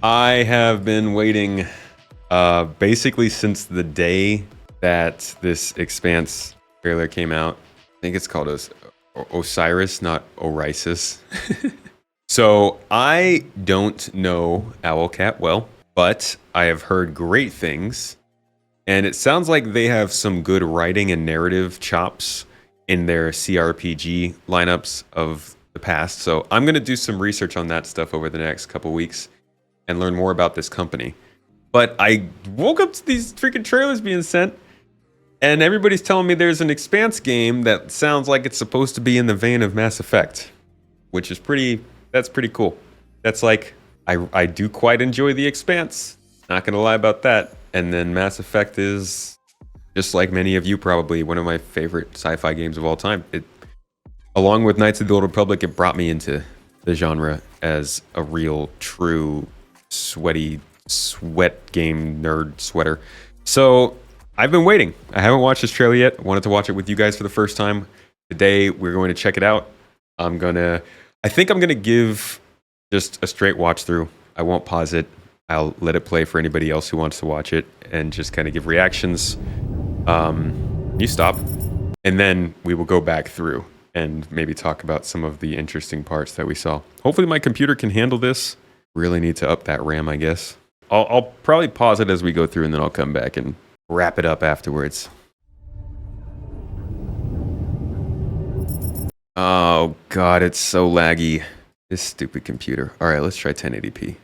I have been waiting basically since the day that this Expanse trailer came out. I think it's called Osiris, not Orisis. So I don't know Owlcat well, but I have heard great things. And it sounds like they have some good writing and narrative chops in their CRPG lineups of the past. So I'm going to do some research on that stuff over the next couple weeks and learn more about this company. But I woke up to these freaking trailers being sent, and everybody's telling me there's an Expanse game that sounds like it's supposed to be in the vein of Mass Effect, which is that's pretty cool. That's like, I do quite enjoy the Expanse. Not going to lie about that. And then Mass Effect is, just like many of you probably, one of my favorite sci-fi games of all time. It, along with Knights of the Old Republic, it brought me into the genre as a real, true, sweat game nerd sweater. So I've been waiting. I haven't watched this trailer yet. I wanted to watch it with you guys for the first time. Today we're going to check it out. I think I'm gonna give just a straight watch through. I won't pause it. I'll let it play for anybody else who wants to watch it and just kind of give reactions. You stop. And then we will go back through and maybe talk about some of the interesting parts that we saw. Hopefully my computer can handle this. Really need to up that RAM, I guess. I'll probably pause it as we go through, and then I'll come back and wrap it up afterwards. Oh god, it's so laggy. This stupid computer. Alright, let's try 1080p.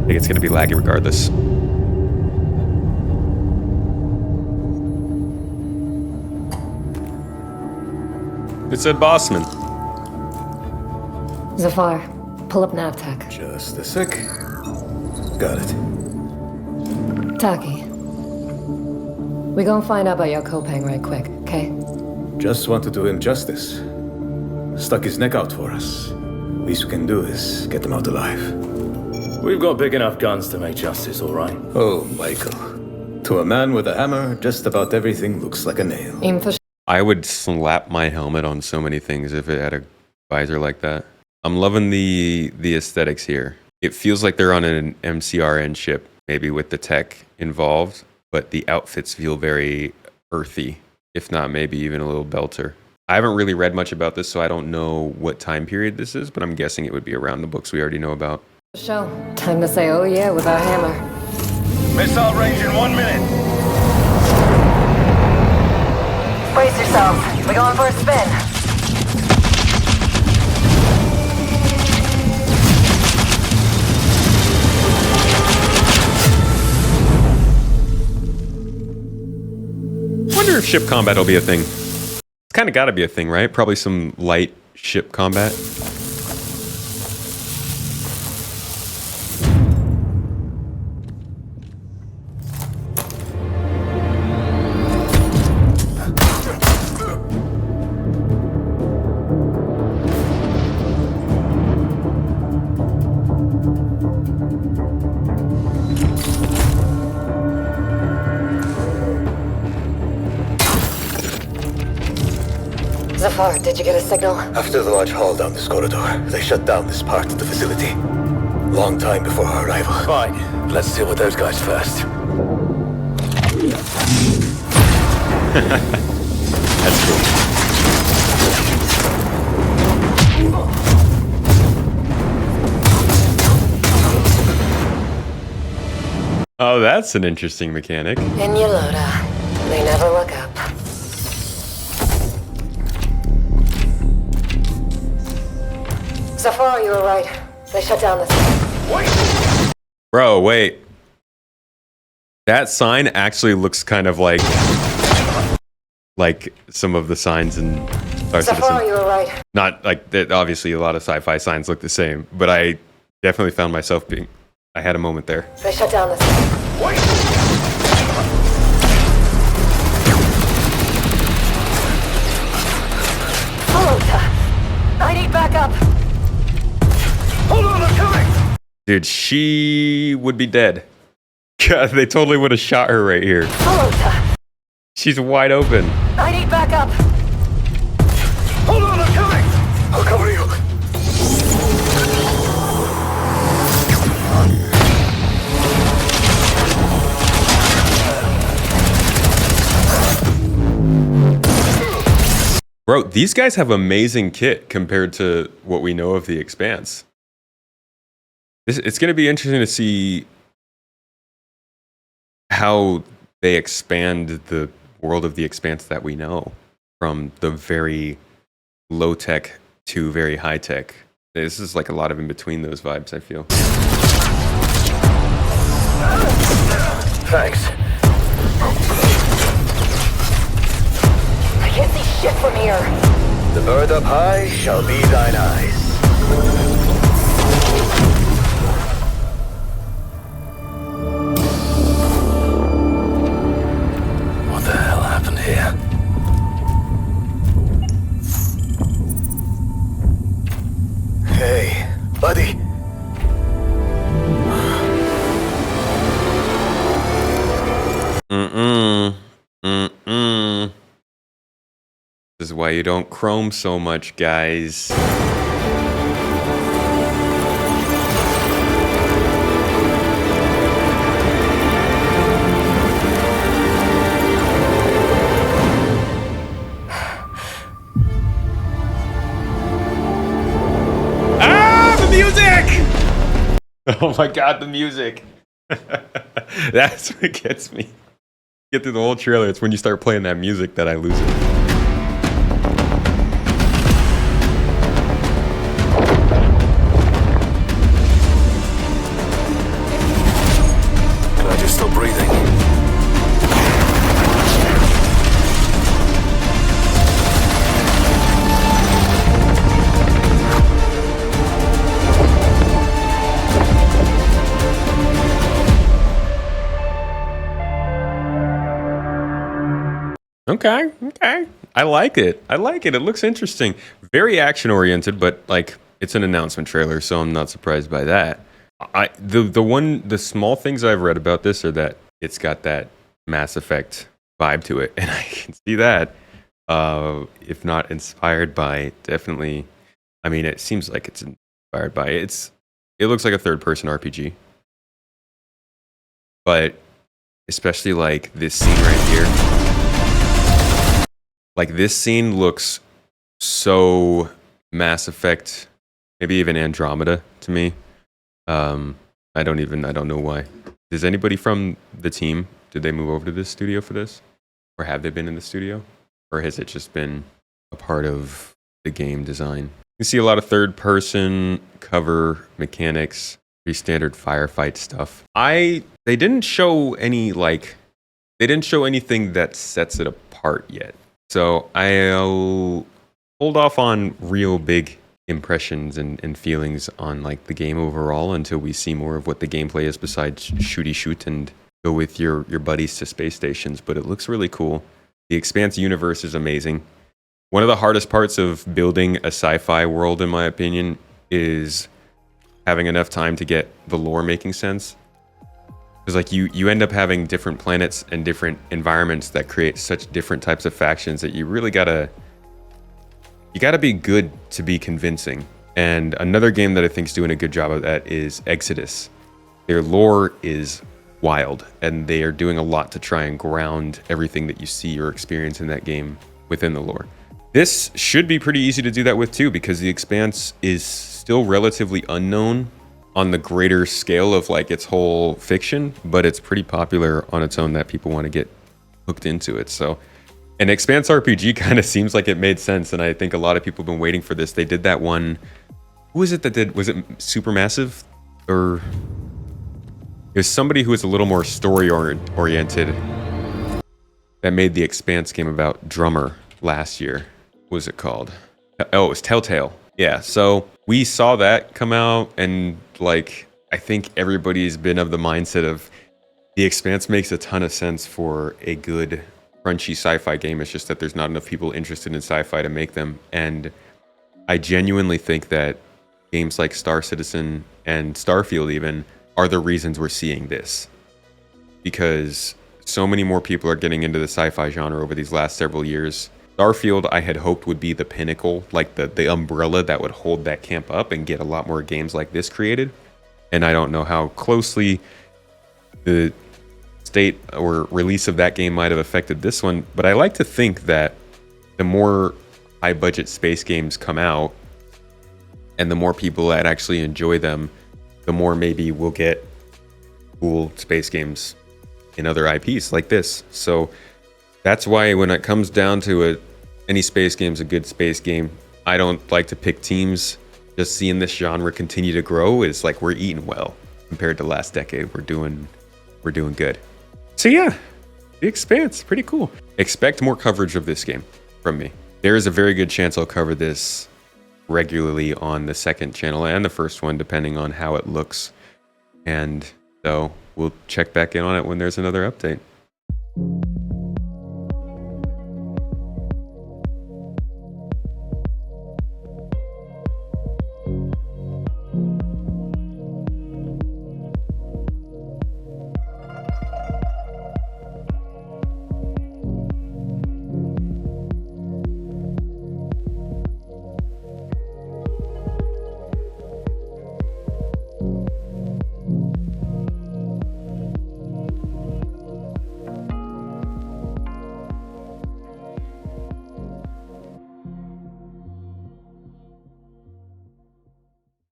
I think it's gonna be laggy regardless. It said Bossman. Zafar, pull up NavTech. Just a sec. Got it. Taki. We gonna find out about your Kopang right quick, okay? Just want to do him justice. Stuck his neck out for us. Least we can do is get him out alive. We've got big enough guns to make justice, all right? Oh, Michael. To a man with a hammer, just about everything looks like a nail. Aim for I would slap my helmet on so many things if it had a visor like that. I'm loving the aesthetics here. It feels like they're on an MCRN ship, maybe with the tech involved, but the outfits feel very earthy, if not maybe even a little belter. I haven't really read much about this, so I don't know what time period this is, but I'm guessing it would be around the books we already know about. show. Time to say oh yeah with our hammer. Missile range in 1 minute. Brace yourselves. We're going for a spin. I wonder if ship combat will be a thing. It's kind of got to be a thing, right? Probably some light ship combat. Zafar, did you get a signal? After the large haul down this corridor, they shut down this part of the facility. Long time before our arrival. Fine, let's deal with those guys first. That's cool. Oh, that's an interesting mechanic. In Yolota. They never look up. Zafar, you were right. They shut down this. Bro, wait. That sign actually looks kind of like some of the signs in Star Zafar, Citizen. you were right. Not like that. Obviously, a lot of sci-fi signs look the same, but I definitely found myself being. I had a moment there. They shut down this. Yolota. I need backup. Hold on, I'm coming! Dude, she would be dead. God, they totally would have shot her right here. Yolota. She's wide open. I need backup. Hold on, I'm coming! I'll cover you. Bro, these guys have amazing kit compared to what we know of the Expanse. It's going to be interesting to see how they expand the world of the Expanse that we know, from the very low tech to very high tech. This is like a lot of in between those vibes, I feel. Thanks. I can't see shit from here. The bird up high shall be thine eyes. What the hell happened here? Hey, buddy. This is why you don't chrome so much, guys. Ah, the music! Oh my god, the music. That's what gets me. Get through the whole trailer. It's when you start playing that music that I lose it. Glad you're still breathing. Okay. I like it. It looks interesting. Very action oriented, but like it's an announcement trailer, so I'm not surprised by that. The small things I've read about this are that it's got that Mass Effect vibe to it, and I can see that. If not inspired by, definitely. I mean, it seems like it's inspired by it. It looks like a third-person RPG, but especially like this scene right here. Like this scene looks so Mass Effect, maybe even Andromeda to me. I don't know why. Does anybody from the team, did they move over to this studio for this? Or have they been in the studio? Or has it just been a part of the game design? You see a lot of third person cover mechanics, pretty standard firefight stuff. They didn't show anything that sets it apart yet. So I'll hold off on real big impressions and feelings on like the game overall until we see more of what the gameplay is besides shooty shoot and go with your buddies to space stations. But it looks really cool. The Expanse universe is amazing. One of the hardest parts of building a sci-fi world, in my opinion, is having enough time to get the lore making sense. Because like you end up having different planets and different environments that create such different types of factions that you really gotta be good to be convincing. And another game that I think is doing a good job of that is Exodus. Their lore is wild, and they are doing a lot to try and ground everything that you see or experience in that game within the lore. This should be pretty easy to do that with too, because the Expanse is still relatively unknown on the greater scale of like its whole fiction, but it's pretty popular on its own that people want to get hooked into it. So an Expanse RPG kind of seems like it made sense, and I think a lot of people have been waiting for this. They did that one. Who was it that did? Was it Supermassive? Or it was somebody who was a little more story oriented that made the Expanse game about Drummer last year. What was it called? Oh, it was Telltale. Yeah, so we saw that come out, and like I think everybody's been of the mindset of the Expanse makes a ton of sense for a good crunchy sci-fi game. It's just that there's not enough people interested in sci-fi to make them. And I genuinely think that games like Star Citizen and Starfield even are the reasons we're seeing this. Because so many more people are getting into the sci-fi genre over these last several years. Starfield, I had hoped would be the pinnacle, like the umbrella that would hold that camp up and get a lot more games like this created. And I don't know how closely the state or release of that game might have affected this one, but I like to think that the more high budget space games come out, and the more people that actually enjoy them, the more maybe we'll get cool space games in other IPs like this. So that's why when it comes down to it, any space game's a good space game. I don't like to pick teams. Just seeing this genre continue to grow is like we're eating well compared to last decade. We're doing good. So yeah, The Expanse, pretty cool. Expect more coverage of this game from me. There is a very good chance I'll cover this regularly on the second channel and the first one, depending on how it looks. And so we'll check back in on it when there's another update.